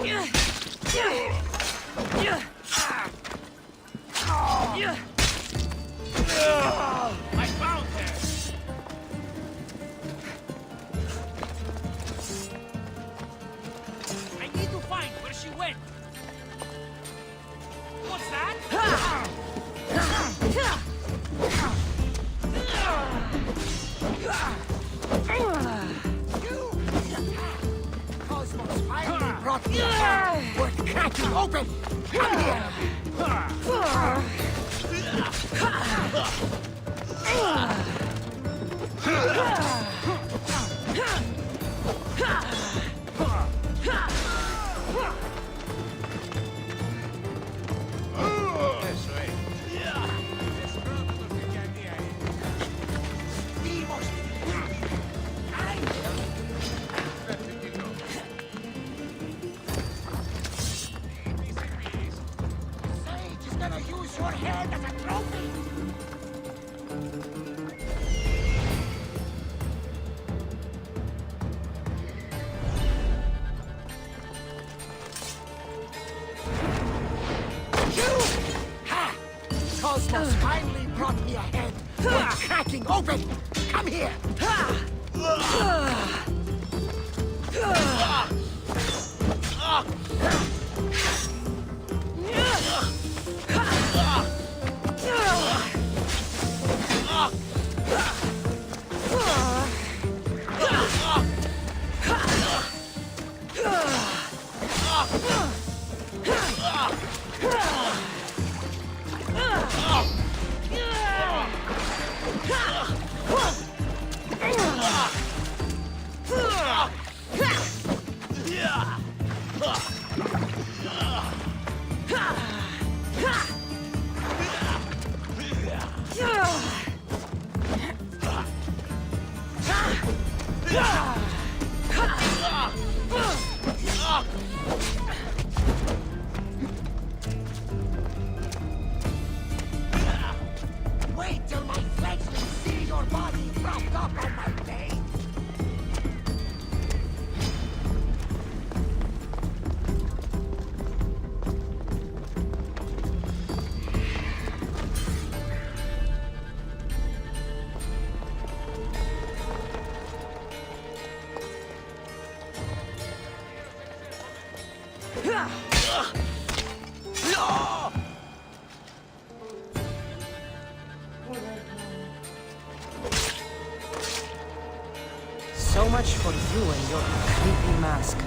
I found her! I need to find where she went! What's that? Cosmos finally brought me here. We're cracking open! Come here! Sage is gonna use your head as a trophy! Cosmos finally brought me ahead. We're cracking open! Come here! Wait till my fledglings see your body propped up on my blade! So much for you and your creepy mask.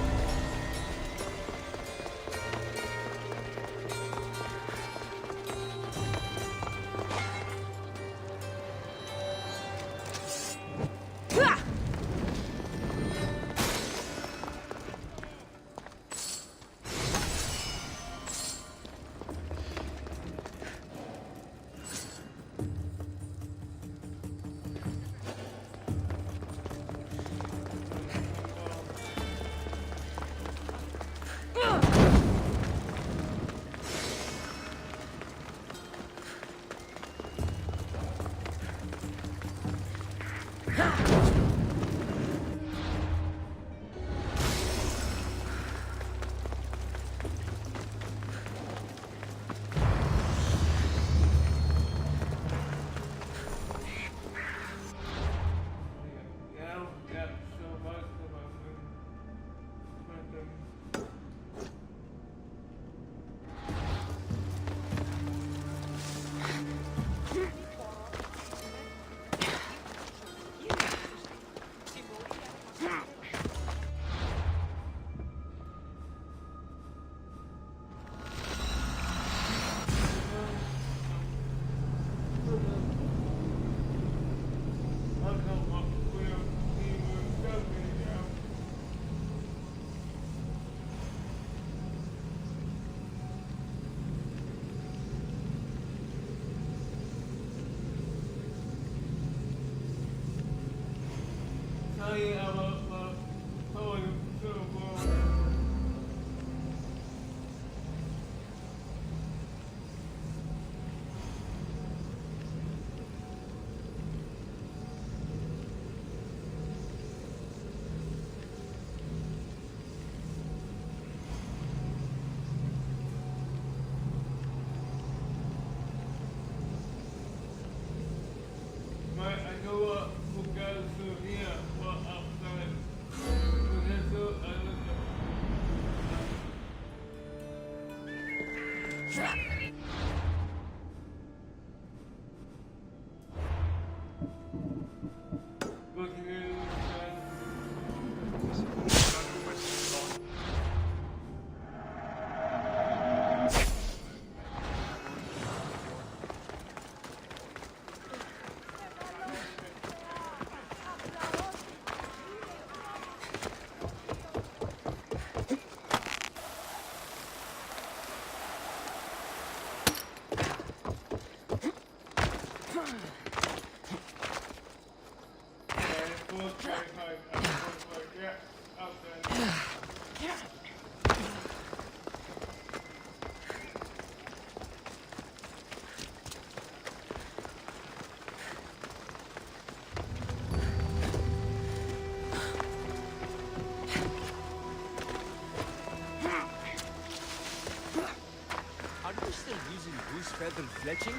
Are you still using goose feather fletching?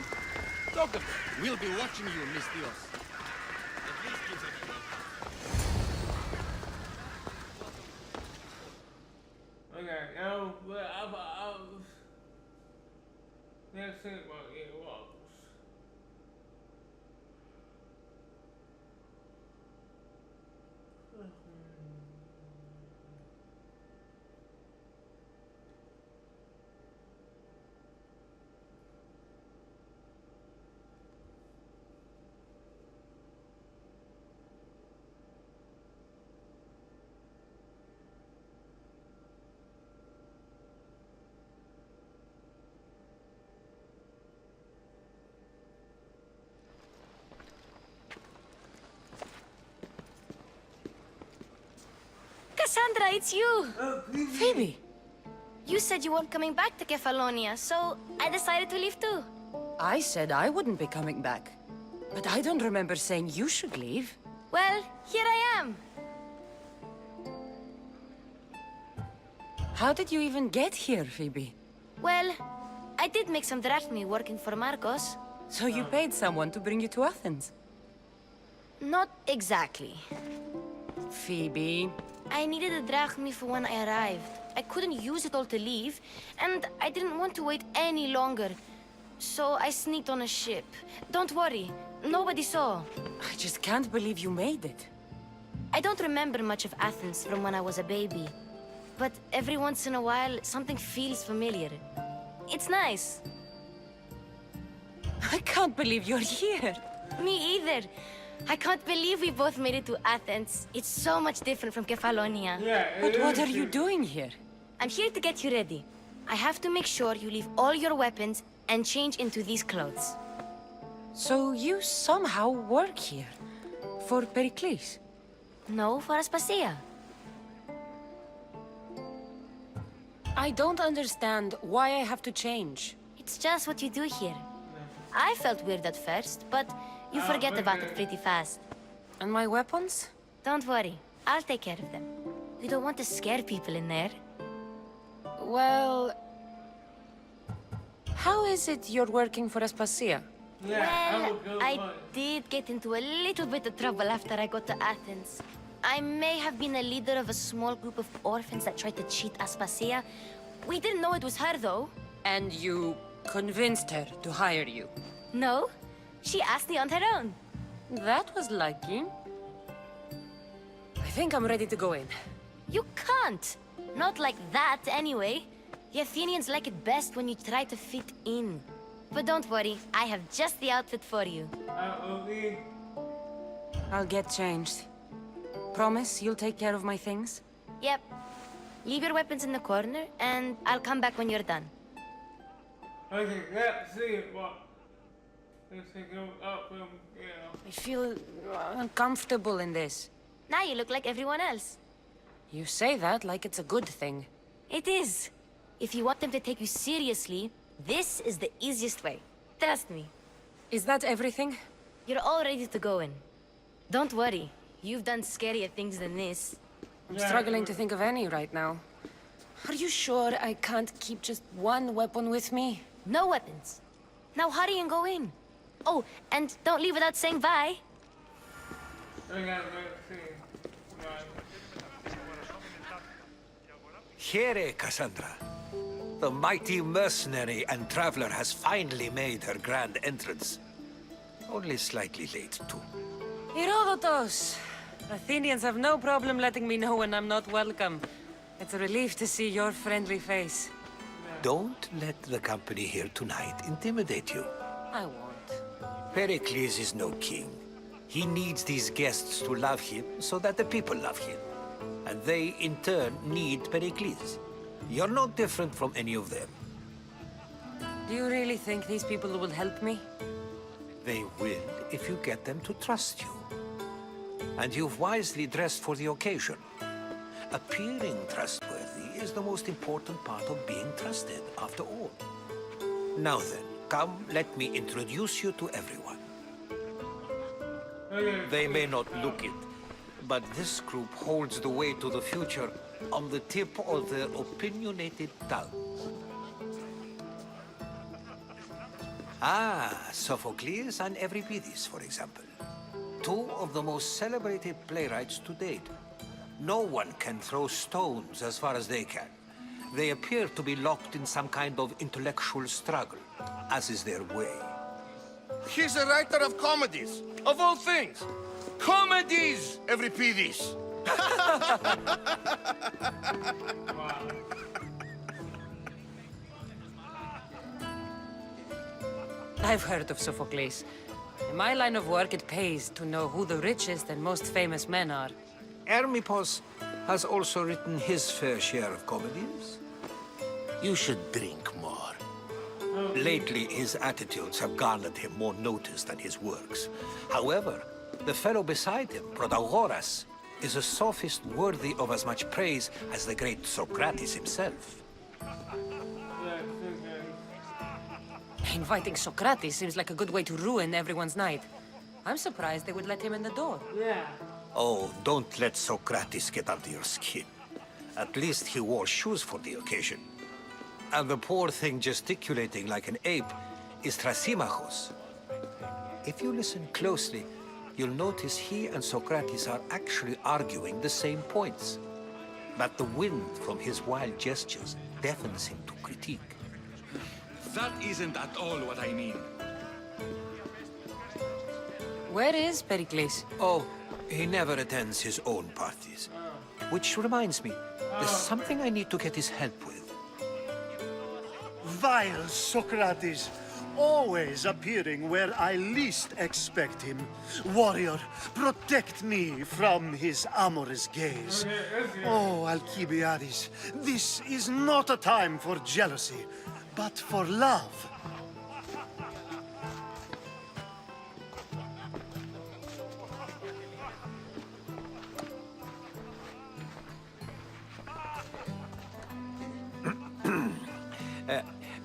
Talk of it. We'll be watching you, Miss Dios. At least give them a Okay, now, but let's think about it walks. Cassandra, it's you! Phoebe! You said you weren't coming back to Kefalonia, so I decided to leave too. I said I wouldn't be coming back. But I don't remember saying you should leave. Well, here I am. How did you even get here, Phoebe? Well, I did make some drachmi working for Marcos. So you paid someone to bring you to Athens? Not exactly. Phoebe... I needed a drachmi for when I arrived. I couldn't use it all to leave, and I didn't want to wait any longer. So I sneaked on a ship. Don't worry, nobody saw. I just can't believe you made it. I don't remember much of Athens from when I was a baby. But every once in a while, something feels familiar. It's nice. I can't believe you're here. Me either. I can't believe we both made it to Athens. It's so much different from Kefalonia. Yeah, But what are you doing here? I'm here to get you ready. I have to make sure you leave all your weapons and change into these clothes. So you somehow work here? For Pericles? No, for Aspasia. I don't understand why I have to change. It's just what you do here. I felt weird at first, but you forget about it pretty fast. And my weapons? Don't worry, I'll take care of them. We don't want to scare people in there. Well... How is it you're working for Aspasia? Well, I did get into a little bit of trouble after I got to Athens. I may have been a leader of a small group of orphans that tried to cheat Aspasia. We didn't know it was her, though. And you convinced her to hire you? No, she asked me on her own. That was lucky. I think I'm ready to go in. You can't. Not like that, anyway. The Athenians like it best when you try to fit in. But don't worry, I have just the outfit for you. I'll get changed. Promise you'll take care of my things? Yep. Leave your weapons in the corner, and I'll come back when you're done. Okay, let's see what. Let's go up from, I feel uncomfortable in this. Now you look like everyone else. You say that like it's a good thing. It is. If you want them to take you seriously, this is the easiest way. Trust me. Is that everything? You're all ready to go in. Don't worry. You've done scarier things than this. I'm struggling to think of any right now. Are you sure I can't keep just one weapon with me? No weapons. Now hurry and go in. Oh, and don't leave without saying bye. Okay, let's see. Here, Cassandra. The mighty mercenary and traveler has finally made her grand entrance. Only slightly late, too. Herodotus! Athenians have no problem letting me know when I'm not welcome. It's a relief to see your friendly face. Don't let the company here tonight intimidate you. I won't. Pericles is no king. He needs these guests to love him so that the people love him. And they, in turn, need Pericles. You're no different from any of them. Do you really think these people will help me? They will if you get them to trust you. And you've wisely dressed for the occasion. Appearing trustworthy is the most important part of being trusted, after all. Now then, come, let me introduce you to everyone. They may not look it, but this group holds the way to the future on the tip of their opinionated tongues. Ah, Sophocles and Euripides, for example. Two of the most celebrated playwrights to date. No one can throw stones as far as they can. They appear to be locked in some kind of intellectual struggle, as is their way. He's a writer of comedies, of all things. Comedies, Euripides. I've heard of Sophocles. In my line of work, it pays to know who the richest and most famous men are. Hermippos has also written his fair share of comedies. You should drink more. Lately, his attitudes have garnered him more notice than his works. However, the fellow beside him, Protagoras, is a sophist worthy of as much praise as the great Socrates himself. Inviting Socrates seems like a good way to ruin everyone's night. I'm surprised they would let him in the door. Yeah. Oh, don't let Socrates get under your skin. At least he wore shoes for the occasion. And the poor thing gesticulating like an ape is Thrasymachos. If you listen closely, you'll notice he and Socrates are actually arguing the same points. But the wind from his wild gestures deafens him to critique. That isn't at all what I mean. Where is Pericles? Oh, he never attends his own parties. Which reminds me, there's something I need to get his help with. Vile Socrates, always appearing where I least expect him. Warrior, protect me from his amorous gaze. Oh, Alcibiades, this is not a time for jealousy, but for love.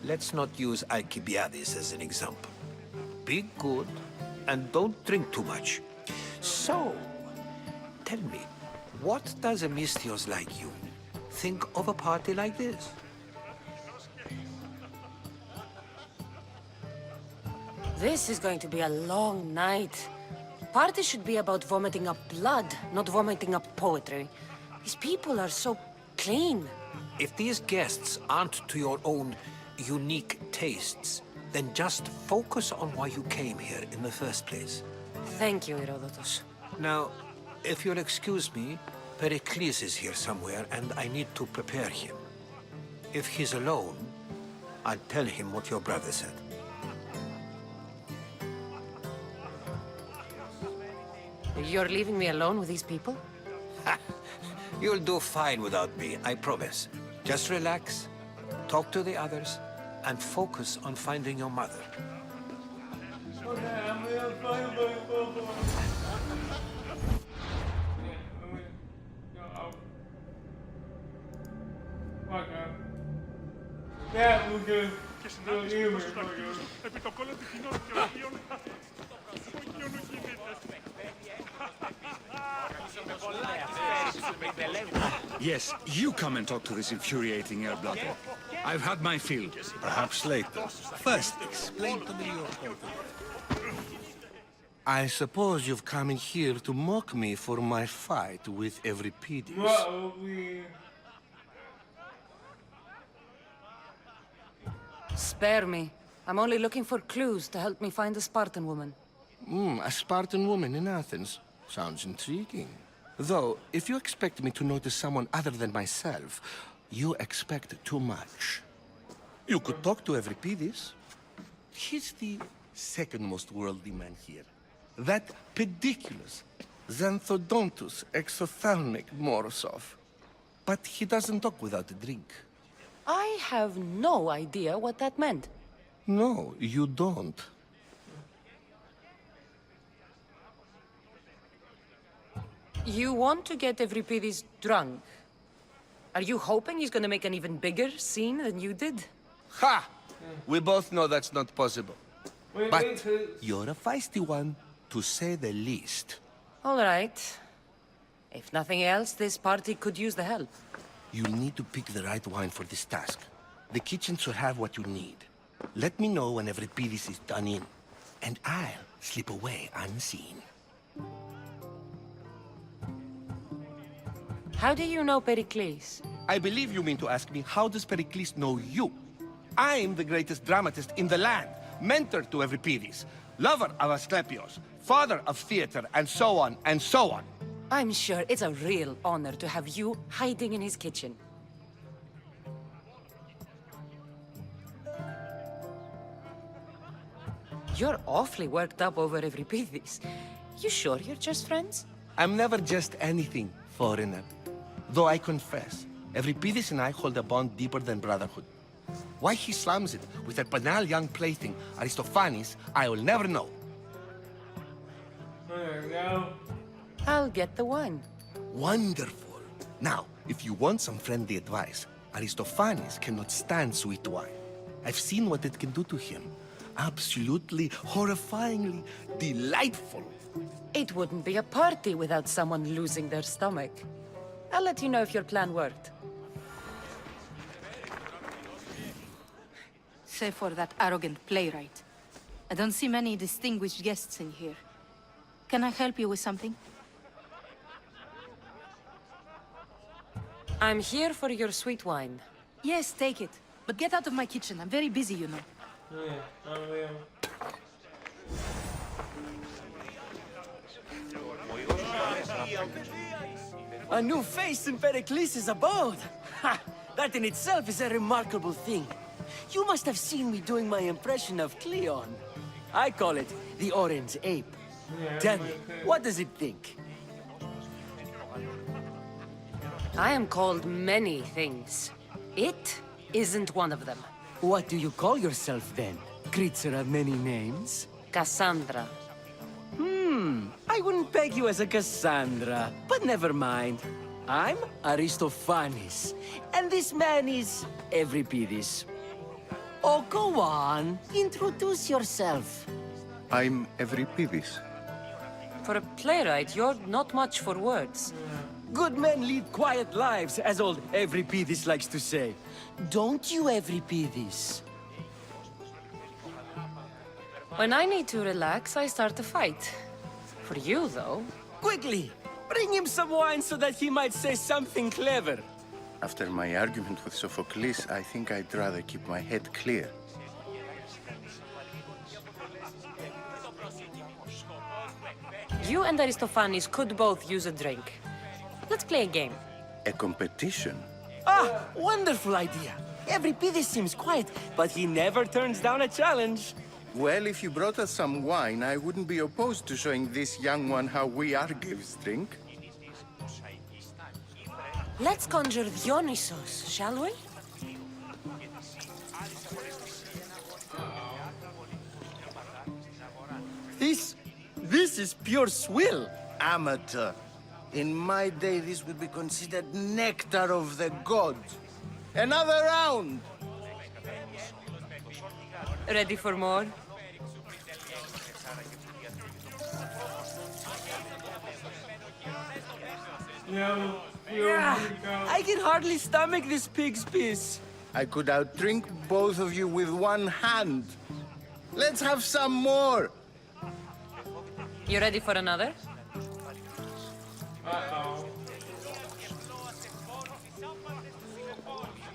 Let's not use Alcibiades as an example. Be good, and don't drink too much. So, tell me, what does a Misthios like you think of a party like this? This is going to be a long night. Party should be about vomiting up blood, not vomiting up poetry. These people are so clean. If these guests aren't to your own unique tastes, then just focus on why you came here in the first place. Thank you, Herodotus. Now, if you'll excuse me, Pericles is here somewhere, and I need to prepare him. If he's alone, I'll tell him what your brother said. You're leaving me alone with these people? You'll do fine without me, I promise. Just relax, talk to the others, and focus on finding your mother. Yeah, we're good. Yes, you come and talk to this infuriating air-blooded. I've had my fill. Perhaps later. First, explain to me your point of view. I suppose you've come in here to mock me for my fight with Euripides. Spare me. I'm only looking for clues to help me find a Spartan woman. A Spartan woman in Athens. Sounds intriguing. Though, if you expect me to notice someone other than myself, you expect too much. You could talk to Euripides. He's the second most worldly man here. That pediculous, xanthodontus exothalmic Morosov. But he doesn't talk without a drink. I have no idea what that meant. No, you don't. You want to get Euripides drunk? Are you hoping he's gonna make an even bigger scene than you did? Ha! We both know that's not possible. Wait, But wait, you're a feisty one, to say the least. All right. If nothing else, this party could use the help. You'll need to pick the right wine for this task. The kitchen should have what you need. Let me know when Euripides is done in, and I'll slip away unseen. How do you know Pericles? I believe you mean to ask me, how does Pericles know you? I'm the greatest dramatist in the land, mentor to Euripides, lover of Asclepios, father of theater, and so on, and so on. I'm sure it's a real honor to have you hiding in his kitchen. You're awfully worked up over Euripides. You sure you're just friends? I'm never just anything, foreigner. Though I confess, Euripides and I hold a bond deeper than brotherhood. Why he slams it with that banal young plaything, Aristophanes, I will never know. there we go. I'll get the wine. Wonderful. Now, if you want some friendly advice, Aristophanes cannot stand sweet wine. I've seen what it can do to him. Absolutely, horrifyingly delightful. It wouldn't be a party without someone losing their stomach. I'll let you know if your plan worked. Save for that arrogant playwright. I don't see many distinguished guests in here. Can I help you with something? I'm here for your sweet wine. Yes, take it. But get out of my kitchen. I'm very busy, you know. Yeah, I will. A new face in Pericles' abode! Ha! That in itself is a remarkable thing. You must have seen me doing my impression of Cleon. I call it the Orange Ape. Tell me, what does it think? I am called many things. It isn't one of them. What do you call yourself then? Creature of many names? Cassandra. I wouldn't peg you as a Cassandra, but never mind. I'm Aristophanes, and this man is Euripides. Oh, go on. Introduce yourself. I'm Euripides. For a playwright, you're not much for words. Good men lead quiet lives, as old Euripides likes to say. Don't you, Euripides? When I need to relax, I start a fight. For you, though. Quickly! Bring him some wine so that he might say something clever. After my argument with Sophocles, I think I'd rather keep my head clear. You and Aristophanes could both use a drink. Let's play a game. A competition? Ah, wonderful idea. Euripides seems quiet, but he never turns down a challenge. Well, if you brought us some wine, I wouldn't be opposed to showing this young one how we Argives drink. Let's conjure Dionysos, shall we? This is pure swill. Amateur. In my day, this would be considered nectar of the gods. Another round! Ready for more? I can hardly stomach this pig's piss. I could outdrink both of you with one hand. Let's have some more! You ready for another? Uh-oh.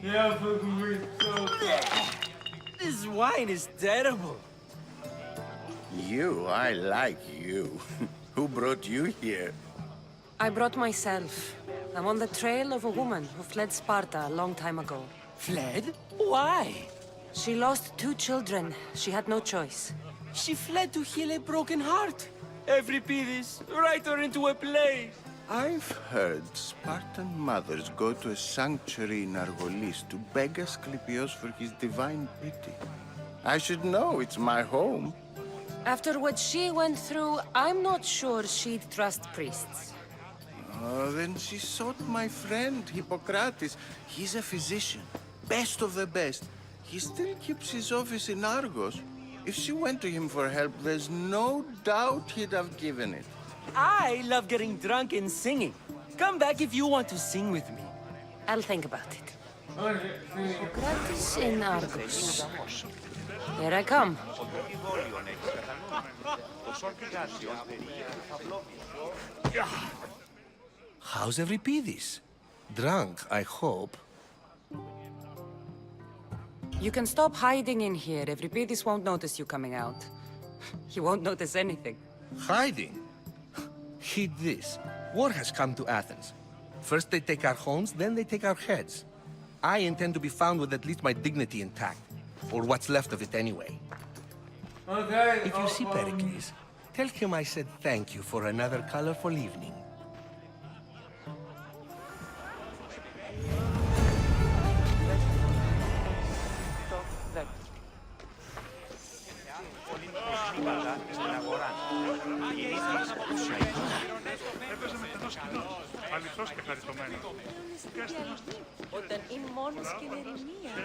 Yeah, fucking so This wine is terrible. You, I like you. Who brought you here? I brought myself. I'm on the trail of a woman who fled Sparta a long time ago. Fled? Why? She lost 2 children. She had no choice. She fled to heal a broken heart. Euripides, write her into a play. I've heard Spartan mothers go to a sanctuary in Argolis to beg Asclepios for his divine pity. I should know, it's my home. After what she went through, I'm not sure she'd trust priests. Oh, then she sought my friend, Hippocrates. He's a physician, best of the best. He still keeps his office in Argos. If she went to him for help, there's no doubt he'd have given it. I love getting drunk and singing. Come back if you want to sing with me. I'll think about it. Hippocrates in Argos. Here I come. How's Euripides? Drunk, I hope. You can stop hiding in here. Euripides won't notice you coming out. He won't notice anything. Hiding? Heed this. War has come to Athens. First they take our homes, then they take our heads. I intend to be found with at least my dignity intact. Or what's left of it anyway. Okay. If you see Pericles, tell him I said thank you for another colorful evening. Όταν είναι μόνος και είναι ειρηνία.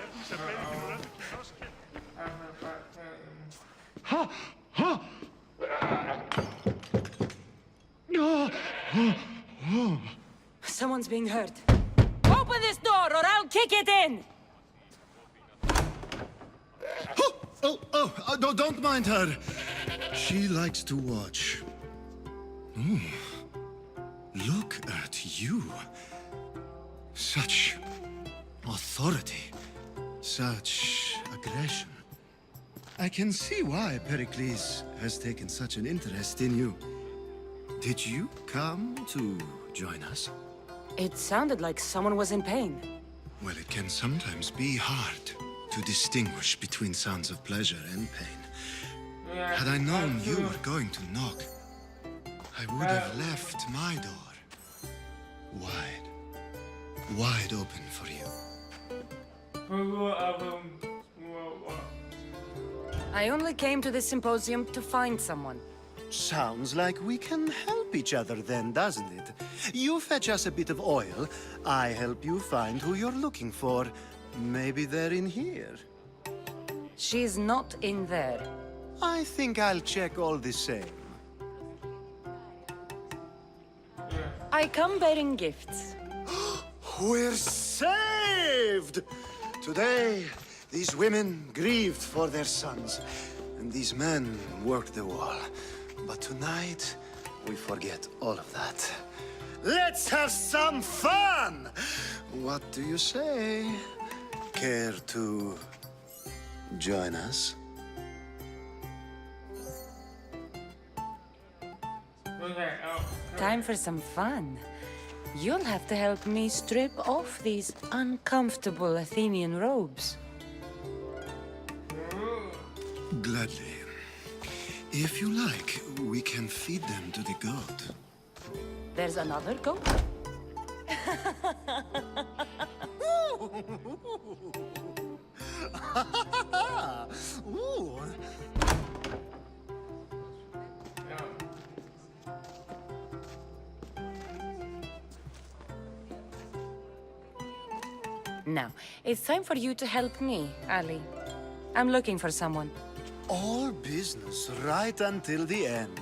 Someone's being hurt. Open this door or I'll kick it in! Don't mind her. She likes to watch. Look at you. Such authority. Such aggression. I can see why Pericles has taken such an interest in you. Did you come to join us? It sounded like someone was in pain. Well, it can sometimes be hard to distinguish between sounds of pleasure and pain. Had I known you were going to knock, I would have left my door wide open for you. I only came to the symposium to find someone. Sounds like we can help each other then, doesn't it? You fetch us a bit of oil, I help you find who you're looking for. Maybe they're in here. She's not in there. I think I'll check all the same. I come bearing gifts. We're saved! Today, these women grieved for their sons, and these men worked the wall. But tonight, we forget all of that. Let's have some fun! What do you say? Care to join us? Time for some fun. You'll have to help me strip off these uncomfortable Athenian robes. Gladly. If you like, we can feed them to the god. There's another goat? Ooh. Now, it's time for you to help me, Ali. I'm looking for someone. All business right until the end.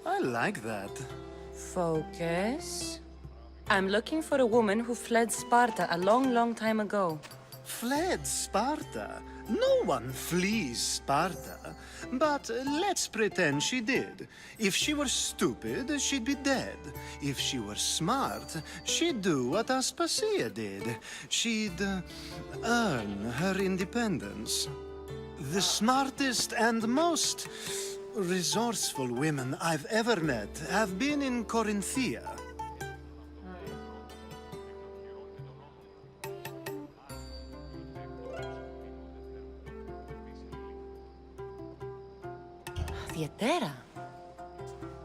I like that. Focus. I'm looking for a woman who fled Sparta a long, long time ago. Fled Sparta? No one flees Sparta. But let's pretend she did. If she were stupid, she'd be dead. If she were smart, she'd do what Aspasia did. She'd earn her independence. The smartest and most resourceful women I've ever met have been in Corinthia. Theatera?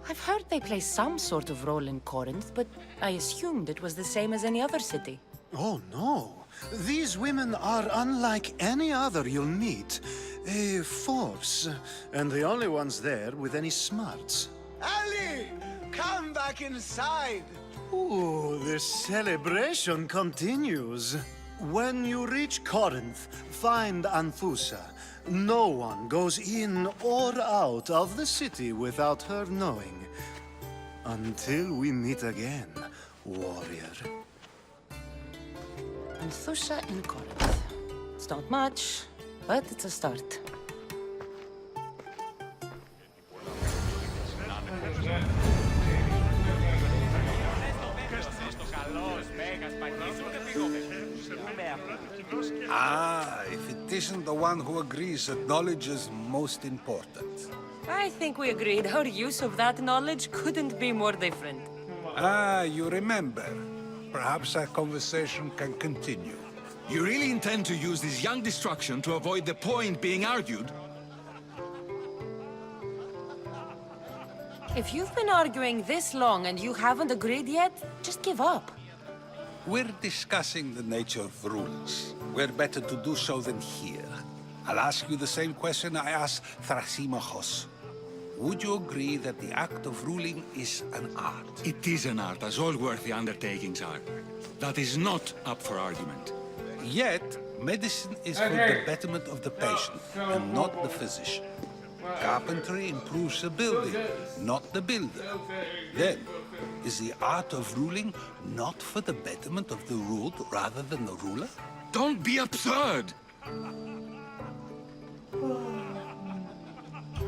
I've heard they play some sort of role in Corinth, but I assumed it was the same as any other city. Oh, no. These women are unlike any other you'll meet. A force, and the only ones there with any smarts. Ali! Come back inside! Ooh, the celebration continues. When you reach Corinth, find Anfusa. No one goes in or out of the city without her knowing. Until we meet again, warrior. Anfusa in Corinth. It's not much, but it's a start. Ah, if it isn't the one who agrees that knowledge is most important. I think we agreed our use of that knowledge couldn't be more different. Ah, you remember. Perhaps our conversation can continue. You really intend to use this young destruction to avoid the point being argued? If you've been arguing this long and you haven't agreed yet, just give up. We're discussing the nature of rules. We're better to do so than here. I'll ask you the same question I asked Thrasymachos. Would you agree that the act of ruling is an art? It is an art, as all worthy undertakings are. That is not up for argument. Yet, medicine is for the betterment of the patient, and not the physician. Carpentry improves the building, not the builder. Then, is the art of ruling not for the betterment of the ruled rather than the ruler? Don't be absurd!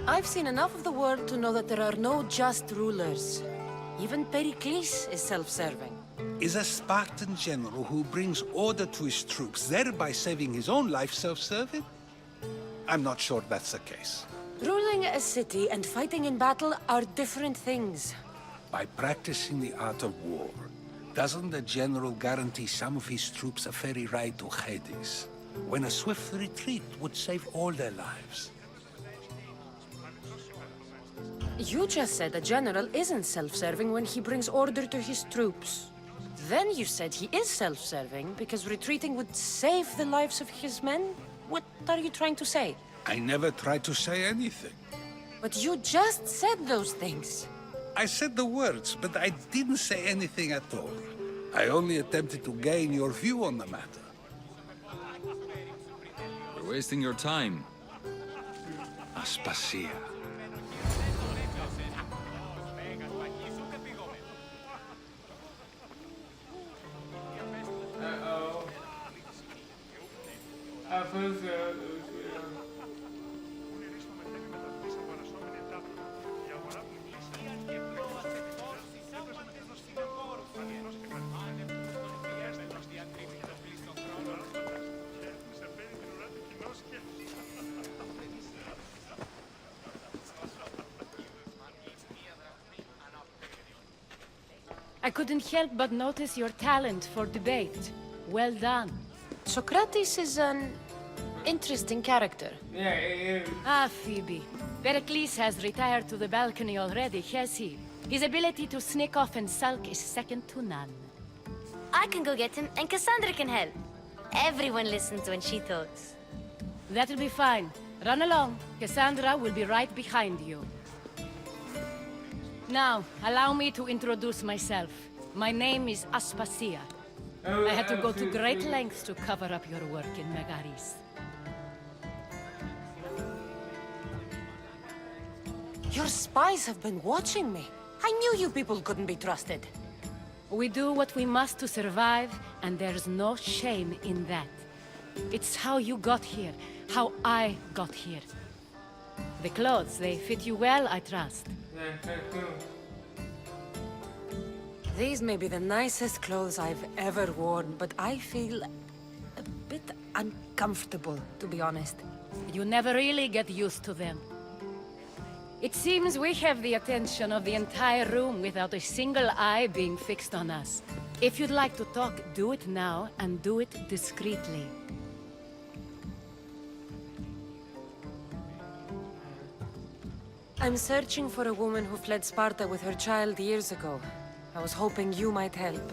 I've seen enough of the world to know that there are no just rulers. Even Pericles is self-serving. Is a Spartan general who brings order to his troops, thereby saving his own life, self-serving? I'm not sure that's the case. Ruling a city and fighting in battle are different things. By practicing the art of war, doesn't the general guarantee some of his troops a ferry ride to Hades, when a swift retreat would save all their lives? You just said a general isn't self-serving when he brings order to his troops. Then you said he is self-serving because retreating would save the lives of his men? What are you trying to say? I never tried to say anything. But you just said those things. I said the words, but I didn't say anything at all. I only attempted to gain your view on the matter. You're wasting your time. Aspasia. I couldn't help but notice your talent for debate. Well done. Socrates is an interesting character. Yeah, it is. Ah, Phoebe. Pericles has retired to the balcony already, has he? His ability to sneak off and sulk is second to none. I can go get him, and Cassandra can help. Everyone listens when she talks. That'll be fine. Run along. Cassandra will be right behind you. Now, allow me to introduce myself. My name is Aspasia. I had to go to great lengths to cover up your work in Megaris. Your spies have been watching me. I knew you people couldn't be trusted. We do what we must to survive, and there's no shame in that. It's how you got here, how I got here. The clothes, they fit you well, I trust. These may be the nicest clothes I've ever worn, but I feel a bit uncomfortable, to be honest. You never really get used to them. It seems we have the attention of the entire room without a single eye being fixed on us. If you'd like to talk, do it now, and do it discreetly. I'm searching for a woman who fled Sparta with her child years ago. I was hoping you might help.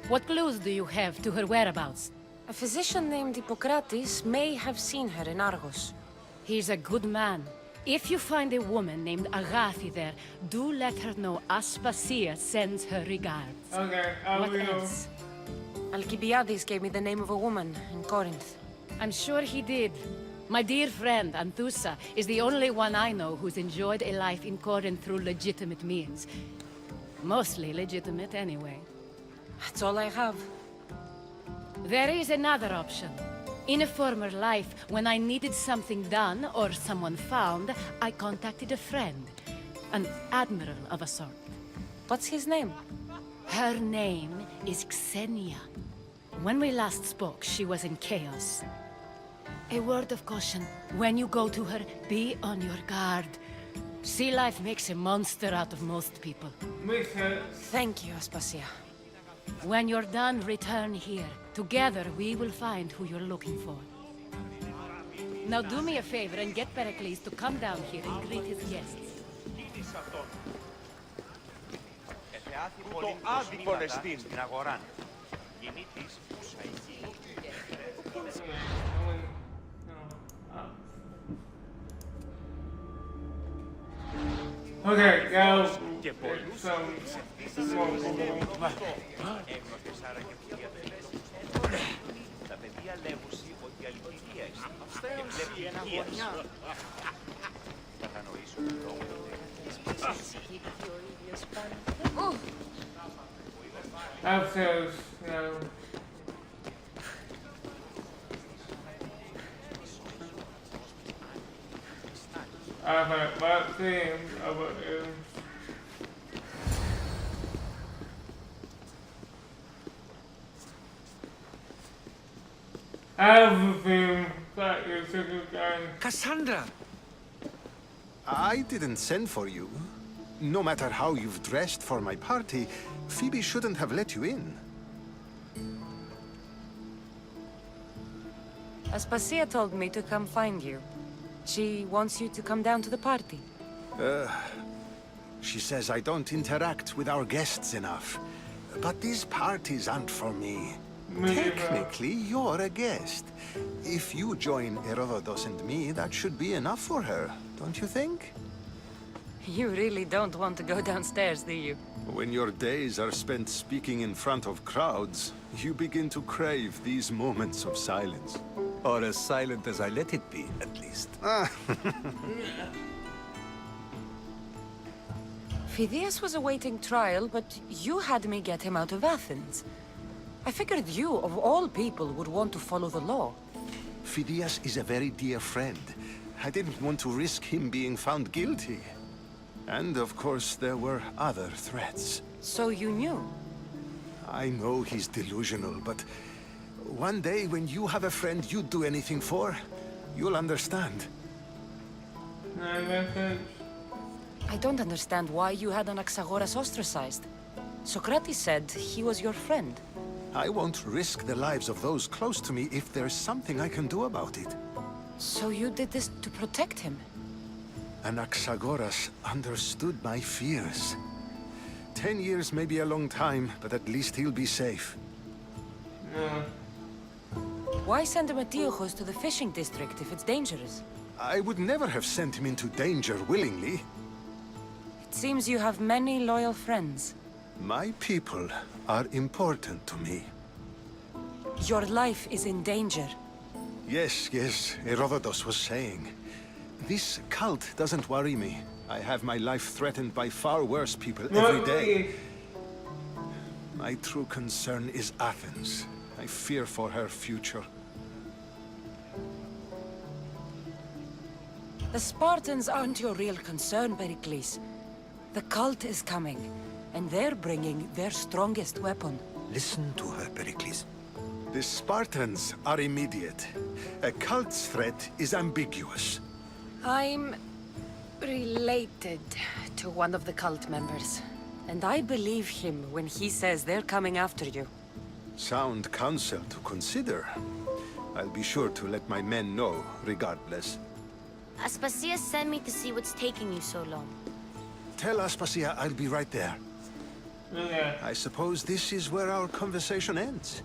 What clues do you have to her whereabouts? A physician named Hippocrates may have seen her in Argos. He's a good man. If you find a woman named Agathi there, do let her know Aspasia sends her regards. Okay, What else? Alcibiades gave me the name of a woman in Corinth. I'm sure he did. My dear friend, Anthusa, is the only one I know who's enjoyed a life in Corinth through legitimate means. Mostly legitimate, anyway. That's all I have. There is another option. In a former life, when I needed something done or someone found, I contacted a friend. An admiral of a sort. What's his name? Her name is Xenia. When we last spoke, she was in chaos. A word of caution. When you go to her, be on your guard. Sea life makes a monster out of most people. Thank you, Aspasia. When you're done, return here. Together, we will find who you're looking for. Now do me a favor and get Pericles to come down here and greet his guests. Okay, go. Upstairs, no. But things about you. Everything that you took again. Cassandra! I didn't send for you. No matter how you've dressed for my party, Phoebe shouldn't have let you in. Aspasia told me to come find you. She wants you to come down to the party. She says I don't interact with our guests enough. But these parties aren't for me. Technically, you're a guest. If you join Herodotus and me, that should be enough for her, don't you think? You really don't want to go downstairs, do you? When your days are spent speaking in front of crowds, you begin to crave these moments of silence. Or as silent as I let it be, at least. Phidias was awaiting trial, but you had me get him out of Athens. I figured you, of all people, would want to follow the law. Phidias is a very dear friend. I didn't want to risk him being found guilty. And of course, there were other threats. So you knew? I know he's delusional, but one day when you have a friend you'd do anything for, you'll understand. I don't understand why you had Anaxagoras ostracized. Socrates said he was your friend. I won't risk the lives of those close to me if there's something I can do about it. So you did this to protect him? Anaxagoras understood my fears. 10 years may be a long time, but at least he'll be safe. Why send Emetiochos to the fishing district if it's dangerous? I would never have sent him into danger willingly. It seems you have many loyal friends. My people are important to me. Your life is in danger. Yes, Herodotus was saying. This cult doesn't worry me. I have my life threatened by far worse people every day. My true concern is Athens. I fear for her future. The Spartans aren't your real concern, Pericles. The cult is coming, and they're bringing their strongest weapon. Listen to her, Pericles. The Spartans are immediate. A cult's threat is ambiguous. I'm related to one of the cult members. And I believe him when he says they're coming after you. Sound counsel to consider. I'll be sure to let my men know, regardless. Aspasia sent me to see what's taking you so long. Tell Aspasia I'll be right there. Okay. I suppose this is where our conversation ends.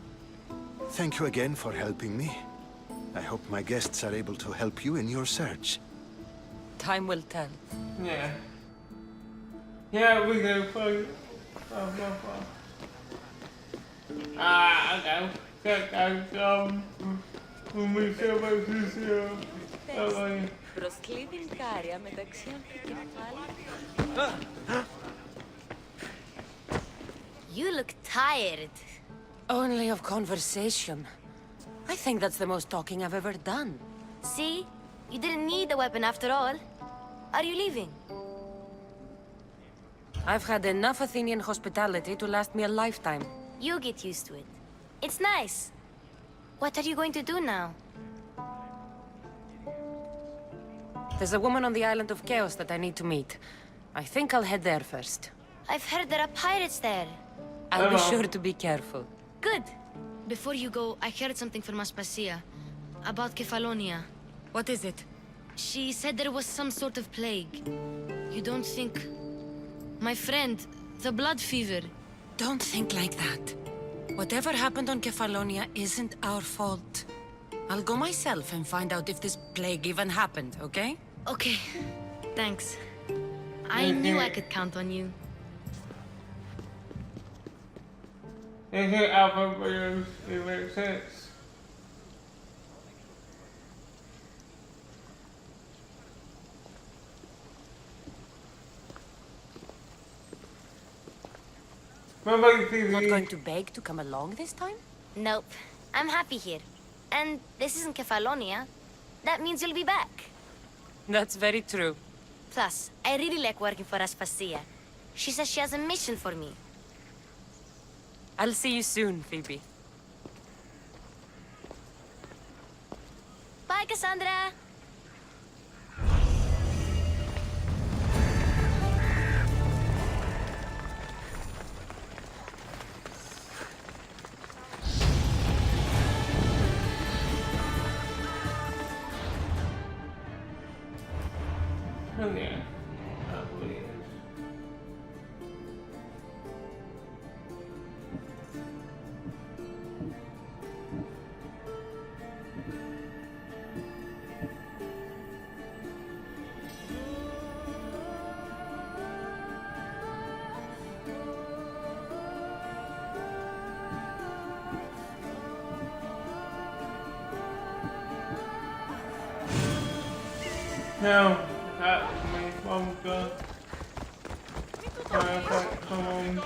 Thank you again for helping me. I hope my guests are able to help you in your search. Time will tell. Yeah. Yeah, we go for okay. Check out when we show about this Προσκλήδιν μεταξύ αμφικεφάλων. You look tired. Only of conversation. I think that's the most talking I've ever done. See? You didn't need the weapon after all. Are you leaving? I've had enough Athenian hospitality to last me a lifetime. You get used to it. It's nice. What are you going to do now? There's a woman on the island of Chaos that I need to meet. I think I'll head there first. I've heard there are pirates there. I'll be sure to be careful. Good. Before you go, I heard something from Aspasia. About Kefalonia. What is it? She said there was some sort of plague. You don't think... My friend, the blood fever. Don't think like that. Whatever happened on Kefalonia isn't our fault. I'll go myself and find out if this plague even happened, okay? Okay. Thanks. I knew I could count on you. Is it album videos? It makes sense. Not going to beg to come along this time? Nope. I'm happy here. And this isn't Kefalonia. That means you'll be back. That's very true. Plus, I really like working for Aspasia. She says she has a mission for me. I'll see you soon, Phoebe. Bye, Cassandra! Okay. Please. No, that me. I'm good. Perfect. Come on.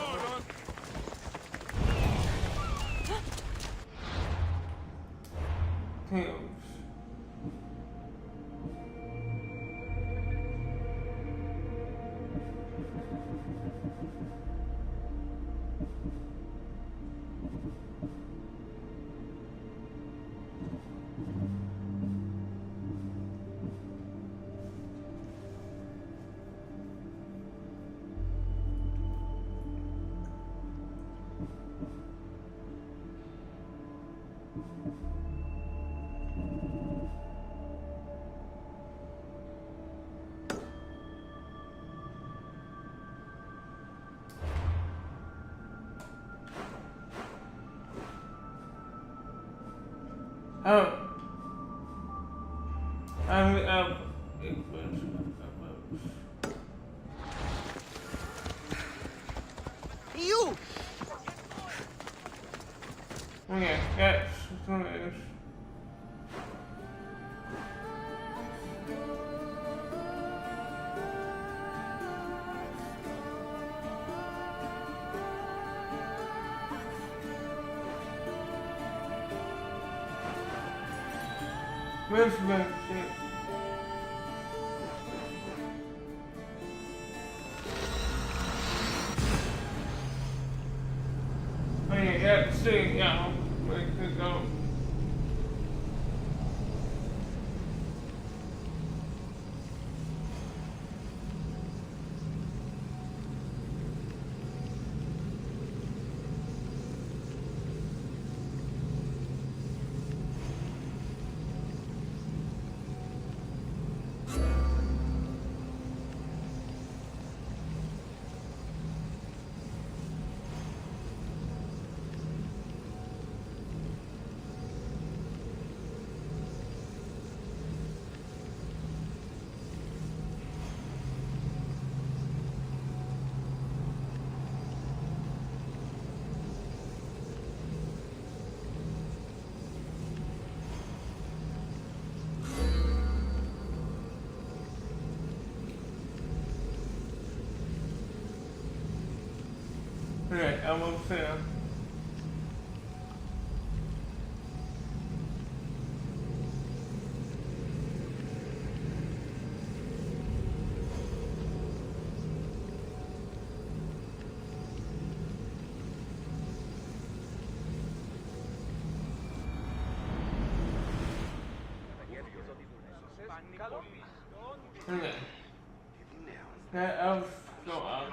Tails. Oh. I'm You! Okay, yes, it's Where's my shit? Oh yeah, see, yeah, where to go? will say. Okay. That elf go out.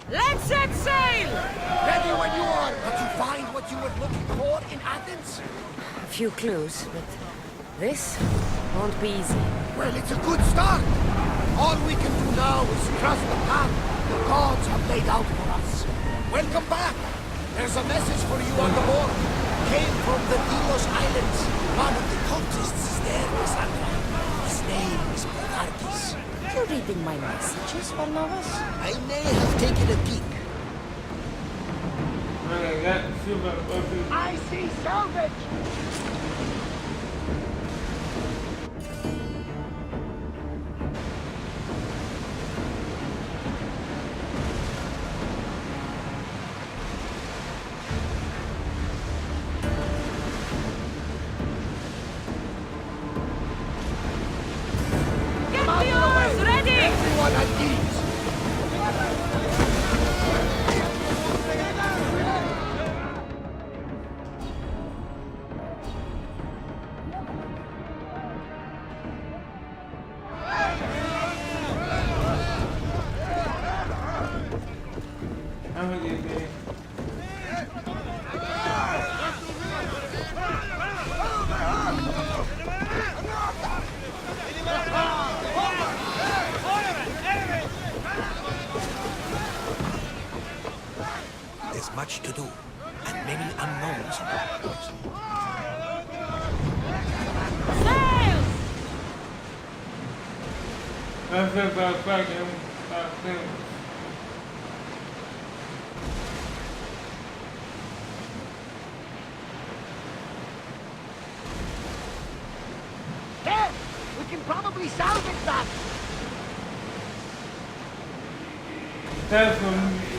Let's set sail! Ready when you are. Did you find what you were looking for in Athens? A few clues, but this won't be easy. Well, it's a good start. All we can do now is trust the path the gods have laid out for us. Welcome back. There's a message for you on the board. Came from the Delos Islands. One of the cultists is there, Cassandra. His name is Bogartis. You're reading my messages, Barnabas? I may have taken a peek. Okay, that's super perfect. I see salvage! Get the oars ready! Everyone at ease! How many do you think? There's much to do, and many unknowns. Sail! That's about fucking things. There! We can probably salvage that! That's what